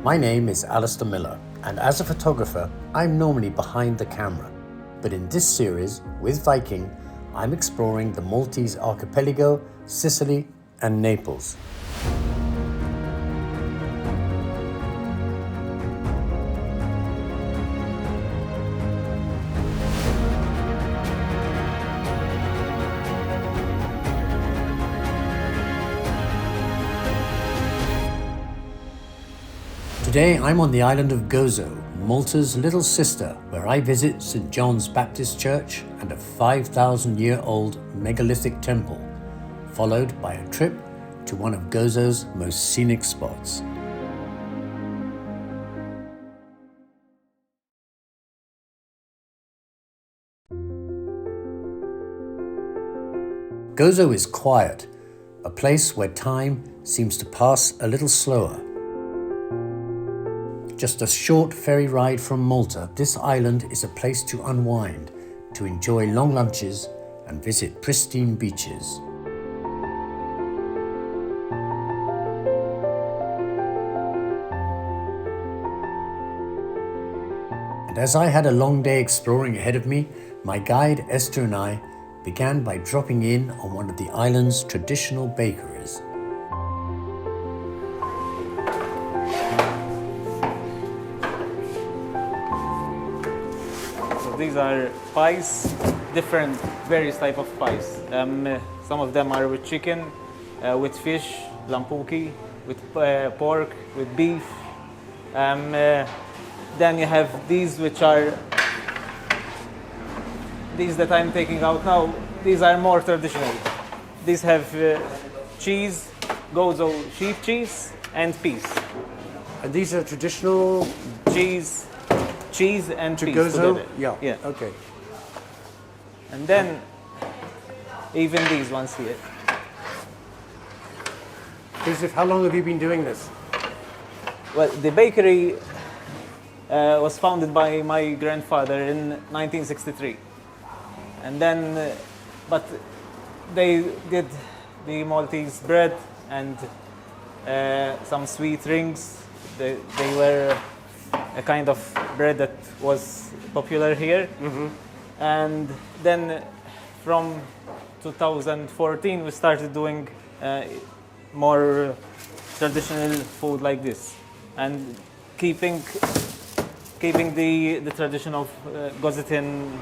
My name is Alastair Miller, and as a photographer, I'm normally behind the camera. But in this series, with Viking, I'm exploring the Maltese archipelago, Sicily, and Naples. Today I'm on the island of Gozo, Malta's little sister, where I visit St. John's Baptist Church and a 5,000-year-old megalithic temple, followed by a trip to one of Gozo's most scenic spots. Gozo is quiet, a place where time seems to pass a little slower. Just a short ferry ride from Malta, this island is a place to unwind, to enjoy long lunches and visit pristine beaches. And as I had a long day exploring ahead of me, my guide Esther and I began by dropping in on one of the island's traditional bakeries. These are pies, different various type of pies. Some of them are with chicken, with fish, lampuki, with pork, with beef. Then you have these which are, these that I'm taking out now, these are more traditional. These have cheese, Gozo sheep cheese, and peas. And these are traditional Cheese and to peas Gozo? together. Yeah, okay. And then even these ones here. Joseph, how long have you been doing this? Well, the bakery was founded by my grandfather in 1963. And then, but they did the Maltese bread and some sweet rings. They were a kind of bread that was popular here. Mm-hmm. And then from 2014 we started doing more traditional food like this and keeping the tradition of Gozitin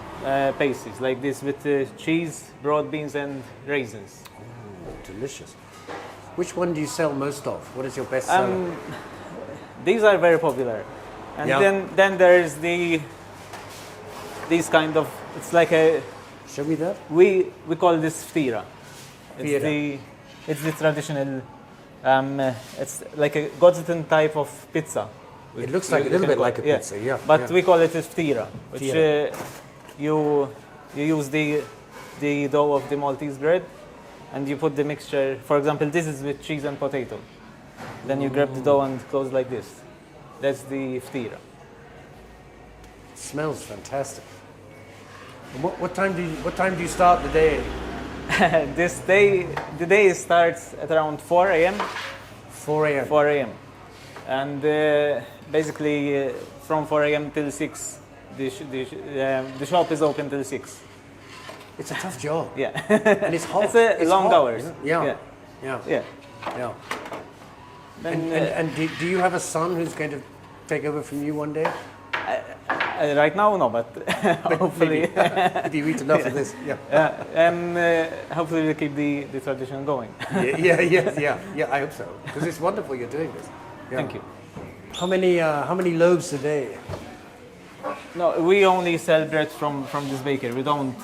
pastries like this with cheese, broad beans and raisins. Oh, delicious. Which one do you sell most of? What is your best seller? These are very popular. And yeah. then there is these kind of, it's like a... Show me that. We call this ftira. It's the traditional, it's like a Gozitin type of pizza. It looks like a little bit like a pizza, yeah. But we call it a ftira, which you use the dough of the Maltese bread and you put the mixture. For example, this is with cheese and potato. Then you grab the dough and close like this. That's the ftira. It smells fantastic. And what time do you start the day? The day starts at around 4 a.m. 4 a.m. 4 a.m. And basically from 4 a.m. till 6, the shop is open till 6. It's a tough job. Yeah. And it's hot. It's long hot, hours. Yeah. And do you have a son who's going to take over from you one day? Right now, no, but hopefully. If you eat enough of this, hopefully we'll keep the tradition going. Yeah, I hope so. Because it's wonderful you're doing this. Yeah. Thank you. How many loaves a day? No, we only sell bread from this bakery. We don't.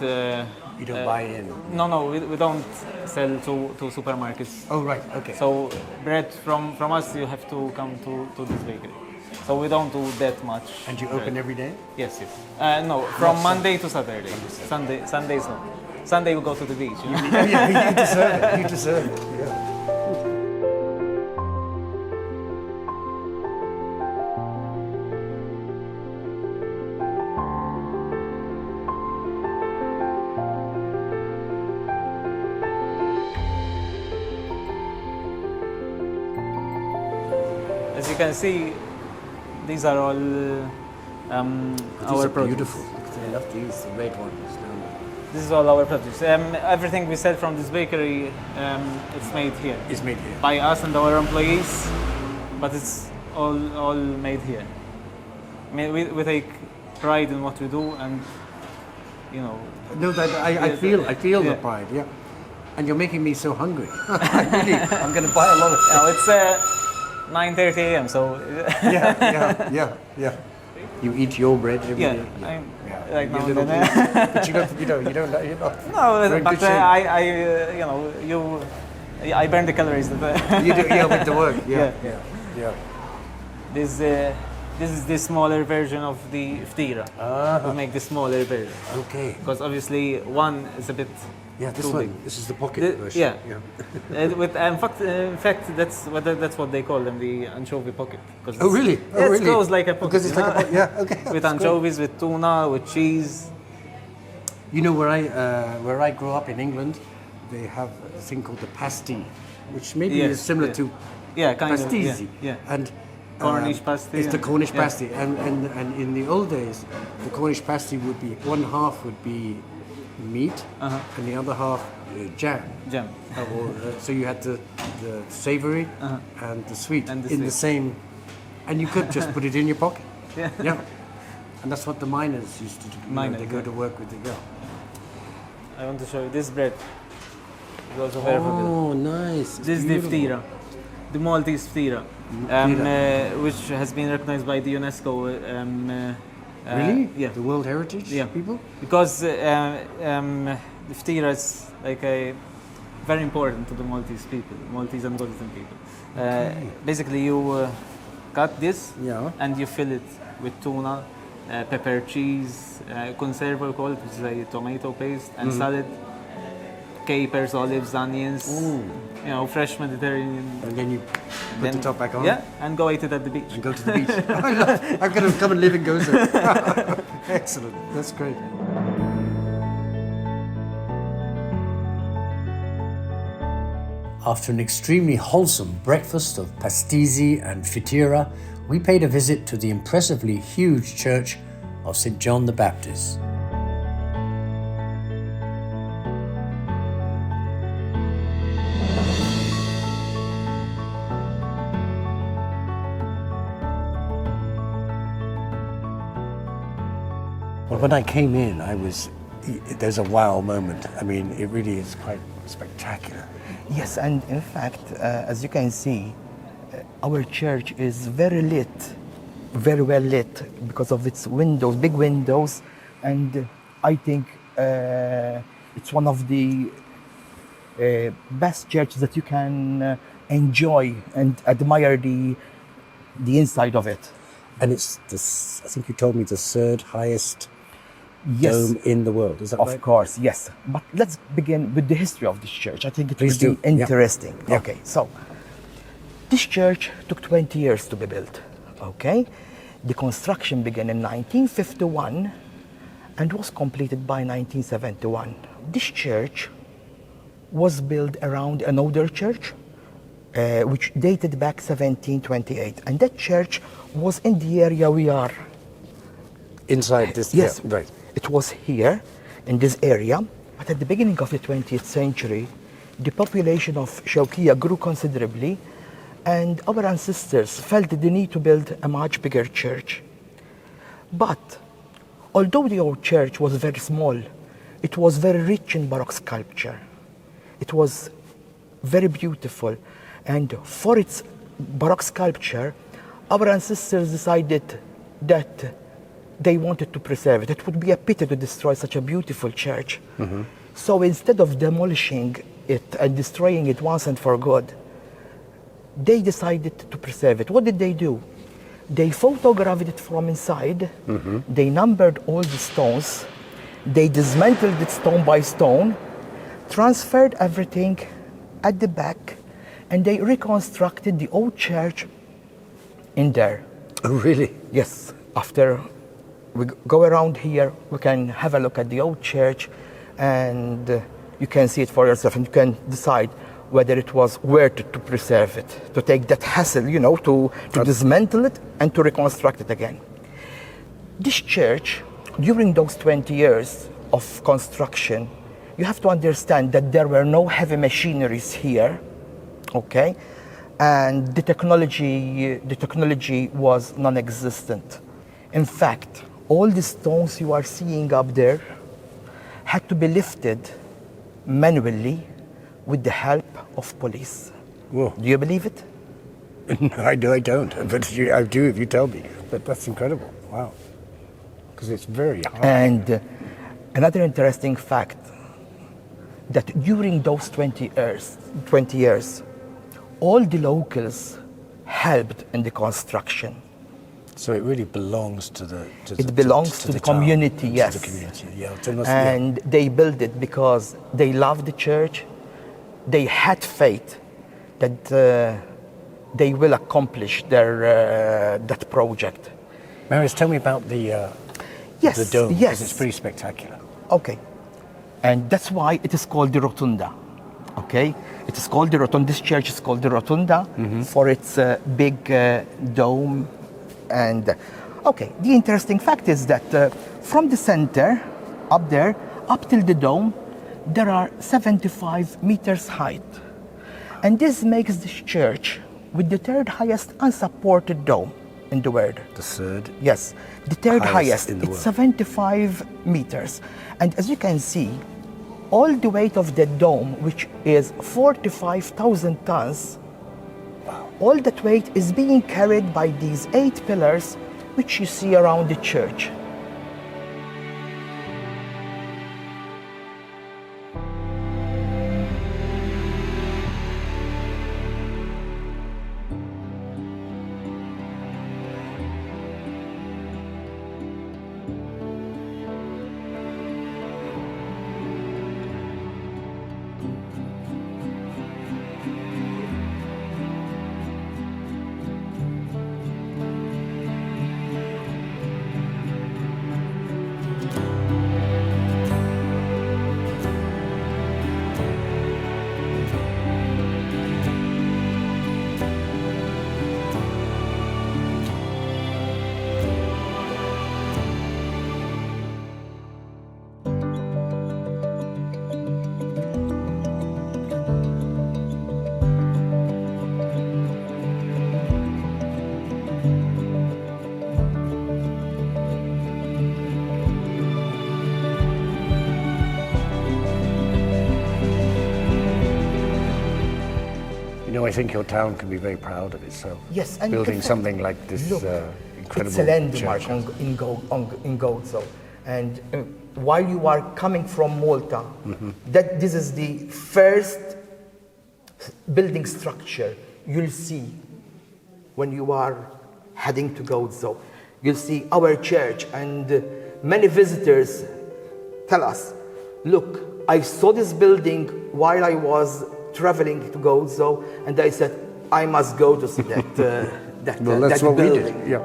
You don't buy in? No, we don't sell to supermarkets. Oh, right, okay. So bread from us, you have to come to this bakery. So we don't do that much. And you bread. open every day? Yes. No, from Monday to Saturday. Sundays no. Sunday we go to the beach. You know? Yeah, you deserve it. You deserve it. Yeah. As you can see, these are all our produce. Beautiful. I love these, the red ones. This is all our produce. Everything we sell from this bakery, it's made here. It's made here. By us and our employees, but it's all made here. I mean, we take pride in what we do, and you know. No, that I feel the pride. Yeah, and you're making me so hungry. Really, I'm going to buy a lot of. Now it's 9:30 a.m. So. Yeah. You eat your bread every day. Like now and then. But you don't. You're not. No, but I burn the calories. You do, with the work. Yeah. This is the smaller version of the ftira. We make the smaller version. Okay. Because obviously one is a bit this too one. big. This is the pocket version. In fact, that's what they call them, the anchovy pocket. Oh really? It goes like a pocket. Because it's like a pocket. Yeah. Okay. With anchovies, with tuna, with cheese. You know where I grew up in England, they have a thing called the pasty, which maybe is similar to pastisi. And Cornish pasty. It's the Cornish pasty, and in the old days, the Cornish pasty would be one half would be meat, and the other half jam. So you had the savoury and the sweet the same, and you could just put it in your pocket. Yeah. And that's what the miners used to do. They go to work with the girl. I want to show you this bread. It's also very popular. Oh, nice. This is the ftira, the Maltese ftira, which has been recognized by the UNESCO. Really? Yeah. The World Heritage people? Because the ftira is very important to the Maltese people, Maltese and Gozo people. Basically, you cut this and you fill it with tuna, pepper, cheese, conserva we call it, which is a tomato paste, and salad, capers, olives, onions, fresh Mediterranean. And then you put the top back on? Yeah, and go eat it at the beach. And go to the beach. I'm going to come and live in Gozo. Excellent, that's great. After an extremely wholesome breakfast of pastisi and fritira, we paid a visit to the impressively huge church of St. John the Baptist. Well, when I came in, there's a wow moment. I mean, it really is quite spectacular. Yes, and in fact, as you can see, our church is very well lit because of its windows, big windows, and I think it's one of the best churches that you can enjoy and admire the inside of it. And it's I think you told me, the third highest dome in the world, is that right? Of course, yes. But let's begin with the history of this church. I think it Please will be do. interesting. Yeah. Okay, so this church took 20 years to be built. Okay, the construction began in 1951 and was completed by 1971. This church was built around an older church, which dated back 1728, and that church was in the area we are. Inside this? Yes, yeah, right. It was here, in this area, but at the beginning of the 20th century, the population of Shawkiya grew considerably, and our ancestors felt the need to build a much bigger church. But although the old church was very small, it was very rich in Baroque sculpture. It was very beautiful, and for its Baroque sculpture, our ancestors decided that they wanted to preserve it. It would be a pity to destroy such a beautiful church. Mm-hmm. So instead of demolishing it and destroying it once and for good, they decided to preserve it. What did they do? They photographed it from inside. Mm-hmm. They numbered all the stones. They dismantled it stone by stone, transferred everything at the back, and they reconstructed the old church in there. Oh, really? Yes. After we go around here, we can have a look at the old church, and you can see it for yourself, and you can decide whether it was worth it to preserve it, to take that hassle, you know, to dismantle it and to reconstruct it again. This church, during those 20 years of construction, you have to understand that there were no heavy machineries here, okay? And the technology was non-existent. In fact, all the stones you are seeing up there had to be lifted manually with the help of police. Whoa. Do you believe it? No, I don't, but I do if you tell me. But that's incredible. Wow. Because it's very hard. And another interesting fact, that during those 20 years, all the locals helped in the construction. So it really belongs to the community, town, yes. To the community, yeah. And they built it because they loved the church. They had faith that they will accomplish that project. Marius, tell me about the dome, because it's pretty spectacular. Okay, and that's why it is called the Rotunda. Okay, it is called the Rotunda. This church is called the Rotunda for its big dome. And okay, the interesting fact is that from the center, up there, up till the dome, there are 75 meters height. And this makes this church with the third highest unsupported dome in the world. The third? Yes, the third highest. In the world. It's 75 meters. And as you can see, all the weight of the dome, which is 45,000 tons, all that weight is being carried by these 8 pillars which you see around the church. I think your town can be very proud of itself. Yes, and building something like this incredible it's a landmark church. in Gozo. And while you are coming from Malta, this is the first building structure you'll see when you are heading to Gozo. You'll see our church, and many visitors tell us, look, I saw this building while I was traveling to Gozo, and I said, I must go to see that, well, that's that what building. We did. Yeah.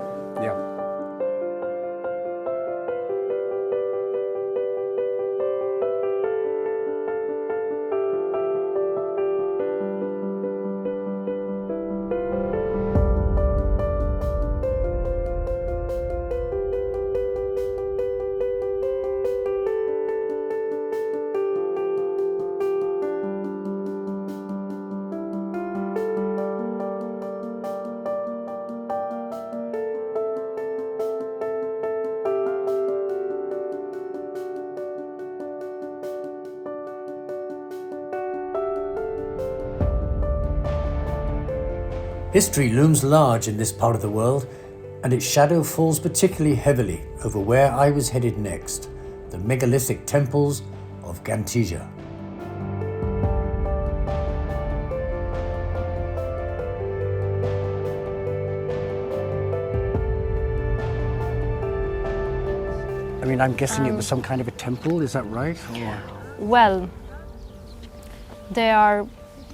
History looms large in this part of the world, and its shadow falls particularly heavily over where I was headed next, the megalithic temples of Gantija. I mean, I'm guessing it was some kind of a temple, is that right? Or? Well, they are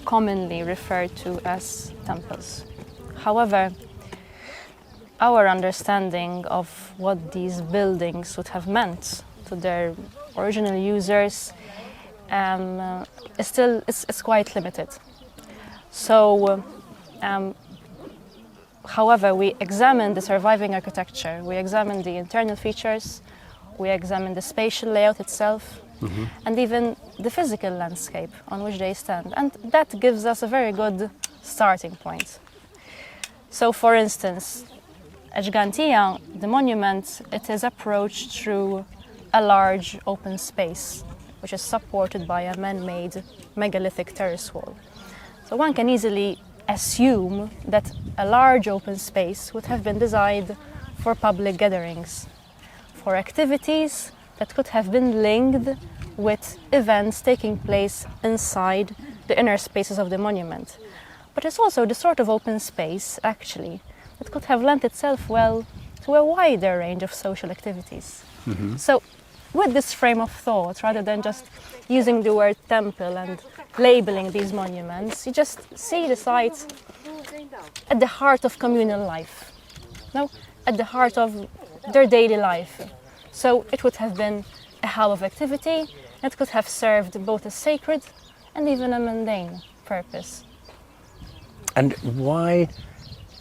commonly referred to as temples. However, our understanding of what these buildings would have meant to their original users is still it's quite limited. So, however, we examine the surviving architecture, we examine the internal features, we examine the spatial layout itself, and even the physical landscape on which they stand. And that gives us a very good starting point. So, for instance, at Gigantea, the monument, it is approached through a large open space, which is supported by a man-made megalithic terrace wall. So one can easily assume that a large open space would have been designed for public gatherings, for activities that could have been linked with events taking place inside the inner spaces of the monument. But it's also the sort of open space, actually, that could have lent itself well to a wider range of social activities. So with this frame of thought, rather than just using the word temple and labeling these monuments, you just see the site at the heart of communal life, no? At the heart of their daily life. So it would have been a hub of activity, and it could have served both a sacred and even a mundane purpose. And why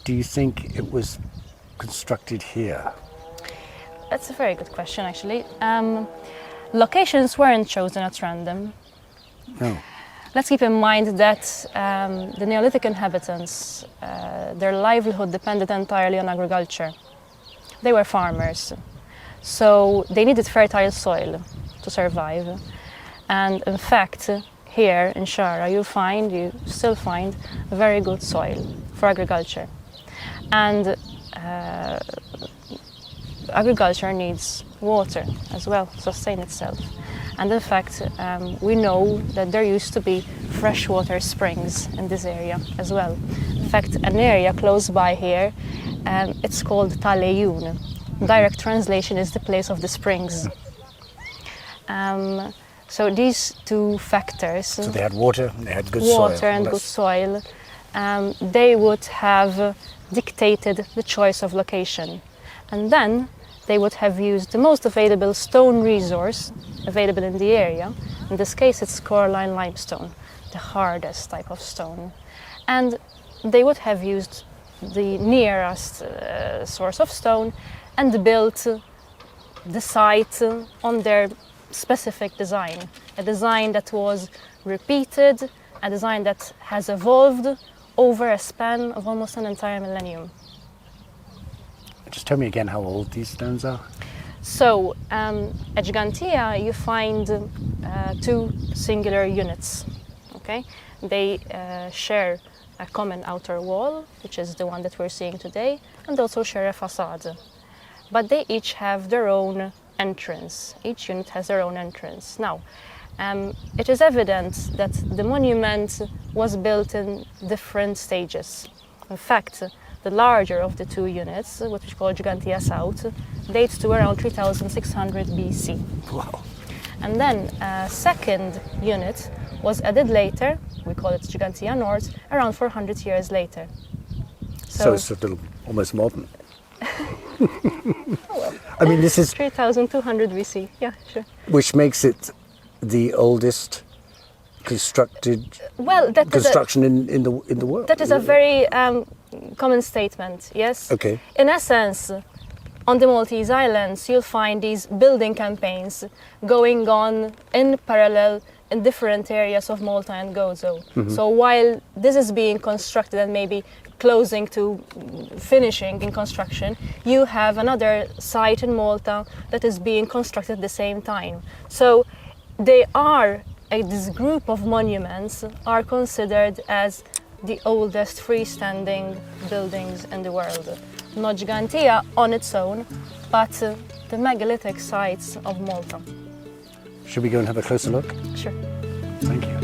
do you think it was constructed here? That's a very good question, actually. Locations weren't chosen at random. No. Let's keep in mind that the Neolithic inhabitants, their livelihood depended entirely on agriculture. They were farmers, so they needed fertile soil to survive. And in fact, here in Shara, you still find very good soil for agriculture. And agriculture needs water as well to sustain itself. And in fact, we know that there used to be freshwater springs in this area as well. In fact, an area close by here, it's called Taleyun. Direct translation is the place of the springs. So these two factors, So they had water, and they had good soil. water and good soil, they would have dictated the choice of location. And then they would have used the most available stone resource available in the area. In this case, it's coralline limestone, the hardest type of stone. And they would have used the nearest source of stone and built the site on their specific design, a design that was repeated, a design that has evolved over a span of almost an entire millennium. Just tell me again how old these stones are. So, at Gigantea, you find two singular units. Okay, they share a common outer wall, which is the one that we're seeing today, and also share a facade. But they each have their own entrance. Each unit has their own entrance. Now, it is evident that the monument was built in different stages. In fact, the larger of the two units, which is called Gigantea South, dates to around 3600 BC. Wow. And then a second unit was added later, we call it Gigantea North, around 400 years later. So it's a little almost modern. I mean, this is 3200 BC, yeah, sure. which makes it the oldest constructed Well, construction in the world. that is a very common statement, yes? Okay. In essence, on the Maltese Islands, you'll find these building campaigns going on in parallel in different areas of Malta and Gozo. So while this is being constructed and maybe closing to finishing in construction, you have another site in Malta that is being constructed at the same time. So this group of monuments are considered as the oldest freestanding buildings in the world. Not Gigantea on its own, but the megalithic sites of Malta. Should we go and have a closer look? Sure. Thank you.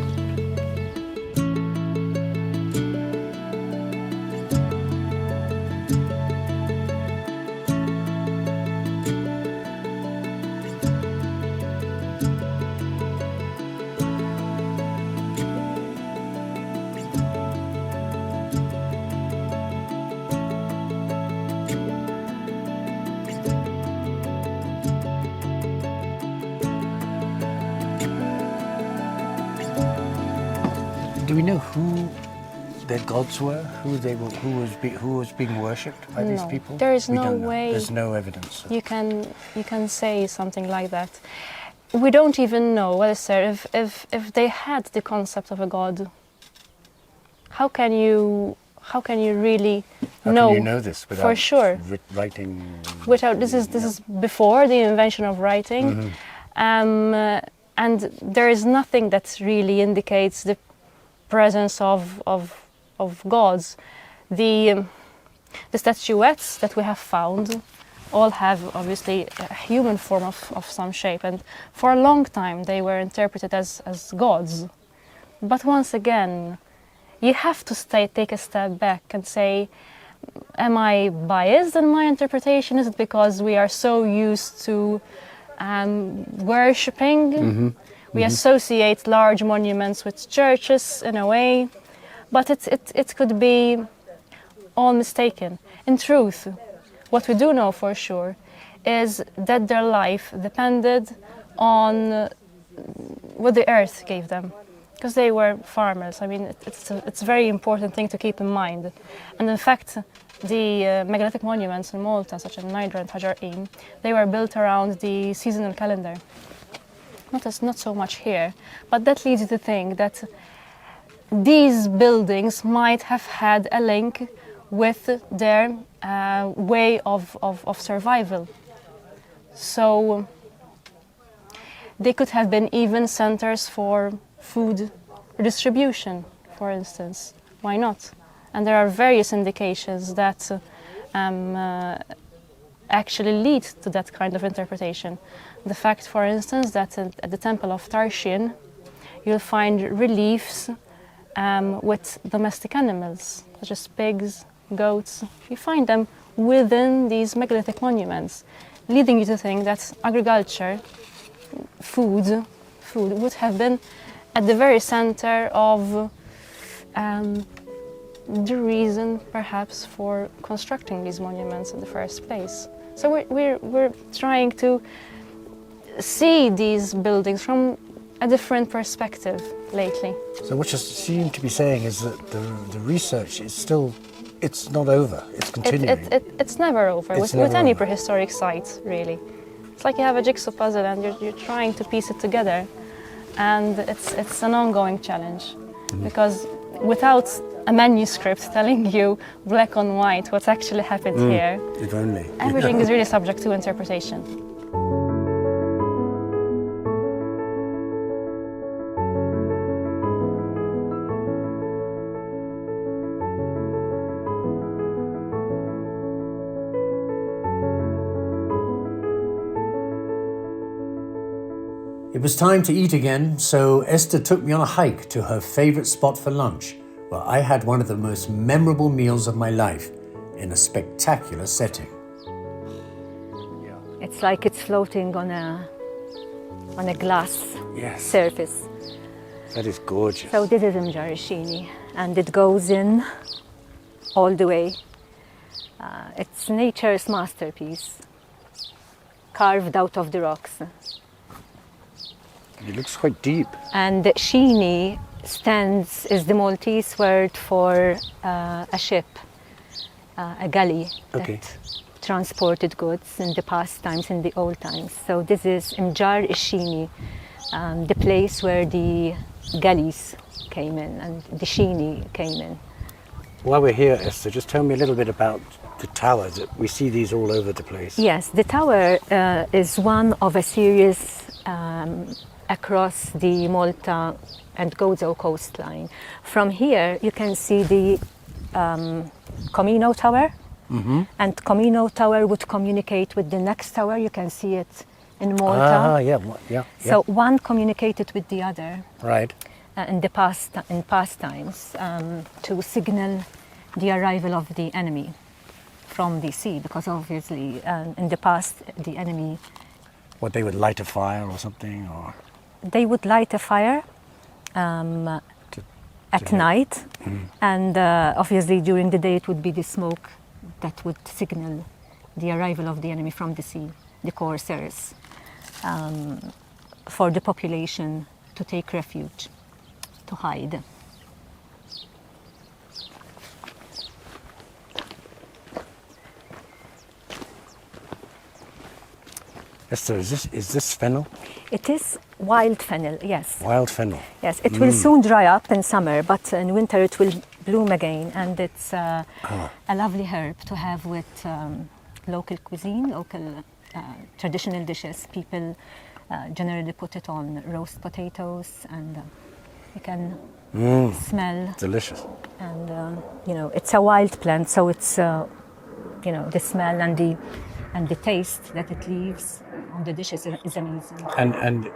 do we know who their gods were? Who was being worshipped by these No, people? there is We no don't know. way There's no evidence. you can say something like that. We don't even know, Alastair, if they had the concept of a god. How can you really How know? can you know this without for sure? Writing? Without this is before the invention of writing, and there is nothing that really indicates the presence of gods. The statuettes that we have found all have obviously a human form of some shape, and for a long time they were interpreted as gods. But once again, you have to take a step back and say, am I biased in my interpretation? Is it because we are so used to worshipping? We associate large monuments with churches in a way, but it could be all mistaken. In truth, what we do know for sure is that their life depended on what the earth gave them, because they were farmers. I mean, it's a very important thing to keep in mind. And in fact, the megalithic monuments in Malta, such as Nidra and Hajar-Im, they were built around the seasonal calendar. Not so much here, but that leads you to think that these buildings might have had a link with their way of survival. So they could have been even centers for food distribution, for instance. Why not? And there are various indications that actually lead to that kind of interpretation. The fact, for instance, that at the temple of Tarshian, you'll find reliefs with domestic animals, such as pigs, goats. You find them within these megalithic monuments, leading you to think that agriculture, food would have been at the very center of the reason, perhaps, for constructing these monuments in the first place. So we're trying to see these buildings from a different perspective lately. So what you seem to be saying is that the research is still, it's not over, it's continuing. It's never over, It's with never any over. prehistoric site, really. It's like you have a jigsaw puzzle and you're trying to piece it together, and it's an ongoing challenge, because without a manuscript telling you black on white what's actually happened here, If only. everything is really subject to interpretation. It was time to eat again, so Esther took me on a hike to her favourite spot for lunch, where I had one of the most memorable meals of my life in a spectacular setting. It's like it's floating on a glass Yes, surface. that is gorgeous. So this is Mjarishini, and it goes in all the way. It's nature's masterpiece, carved out of the rocks. It looks quite deep. And Shini is the Maltese word for a ship, a galley Okay. that transported goods in the past times, in the old times. So this is Mjar Ishini, the place where the galleys came in and the Shini came in. While we're here, Esther, just tell me a little bit about the tower. We see these all over the place. Yes, the tower is one of a series across the Malta and Gozo coastline. From here, you can see the Comino Tower, and Comino Tower would communicate with the next tower. You can see it in Malta. Ah, yeah. So one communicated with the other Right. in past times to signal the arrival of the enemy from the sea, because obviously in the past the enemy, What, they would light a fire or something, or they would light a fire at night, and obviously during the day it would be the smoke that would signal the arrival of the enemy from the sea, the corsairs, for the population to take refuge, to hide. Esther, is this fennel? It is wild fennel, yes. Wild fennel. Yes, it will soon dry up in summer, but in winter it will bloom again, and it's a lovely herb to have with local cuisine, local traditional dishes. People generally put it on roast potatoes, and you can smell. Delicious. And it's a wild plant, so it's the smell and the taste that it leaves on the dishes is amazing. And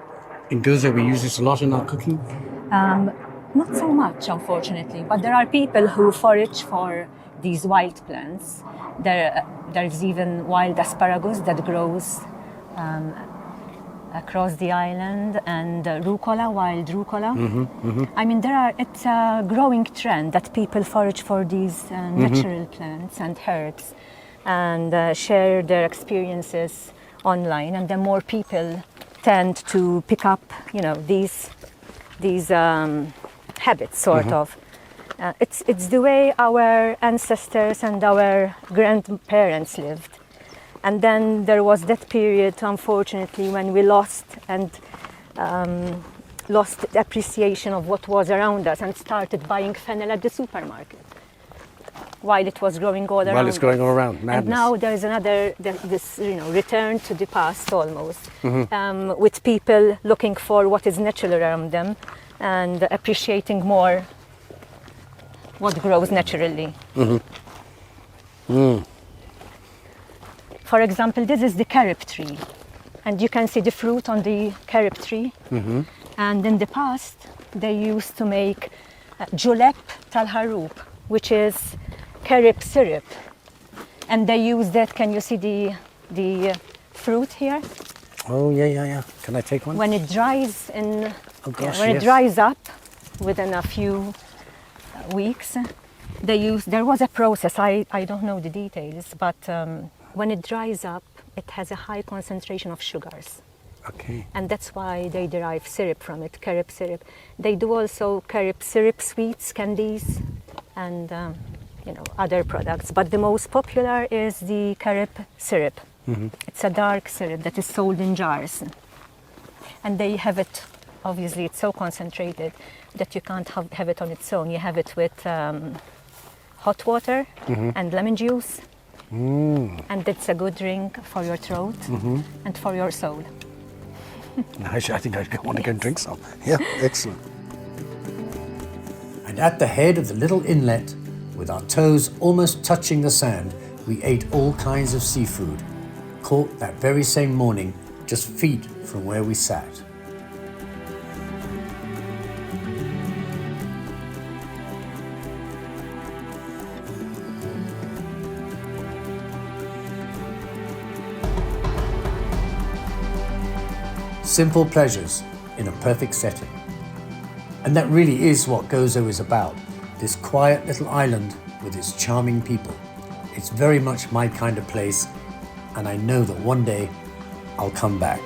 in Gozo we use this a lot in our cooking? Not so much, unfortunately, but there are people who forage for these wild plants. There's even wild asparagus that grows across the island, and rucola, wild rucola. I mean, it's a growing trend that people forage for these natural plants and herbs and share their experiences online, and then more people tend to pick up, these habits, sort of. It's the way our ancestors and our grandparents lived. And then there was that period, unfortunately, when we lost the appreciation of what was around us and started buying fennel at the supermarket while it was growing all around. While it's going all around, madness. And now there is this return to the past almost, with people looking for what is natural around them and appreciating more what grows naturally. For example, this is the carob tree, and you can see the fruit on the carob tree. And in the past, they used to make julep talharoub, which is carob syrup, and they use that. Can you see the fruit here? Oh yeah. Can I take one? When it dries in, Oh gosh, when yes. it dries up within a few weeks, there was a process. I don't know the details, but when it dries up, it has a high concentration of sugars. Okay. And that's why they derive syrup from it, carob syrup. They do also carob syrup sweets, candies, and other products. But the most popular is the carob syrup. It's a dark syrup that is sold in jars. And they have it, obviously it's so concentrated that you can't have it on its own. You have it with hot water and lemon juice. And it's a good drink for your throat and for your soul. I think I want to go and drink some. Yeah, excellent. And at the head of the little inlet, with our toes almost touching the sand, we ate all kinds of seafood, caught that very same morning, just feet from where we sat. Simple pleasures in a perfect setting. And that really is what Gozo is about, this quiet little island with its charming people. It's very much my kind of place, and I know that one day I'll come back.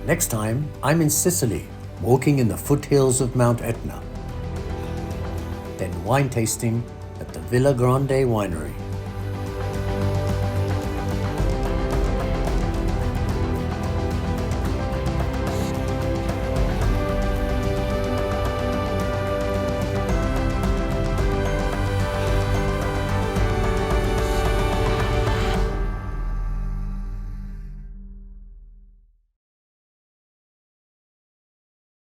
Next time, I'm in Sicily, walking in the foothills of Mount Etna. Then wine tasting at the Villa Grande Winery.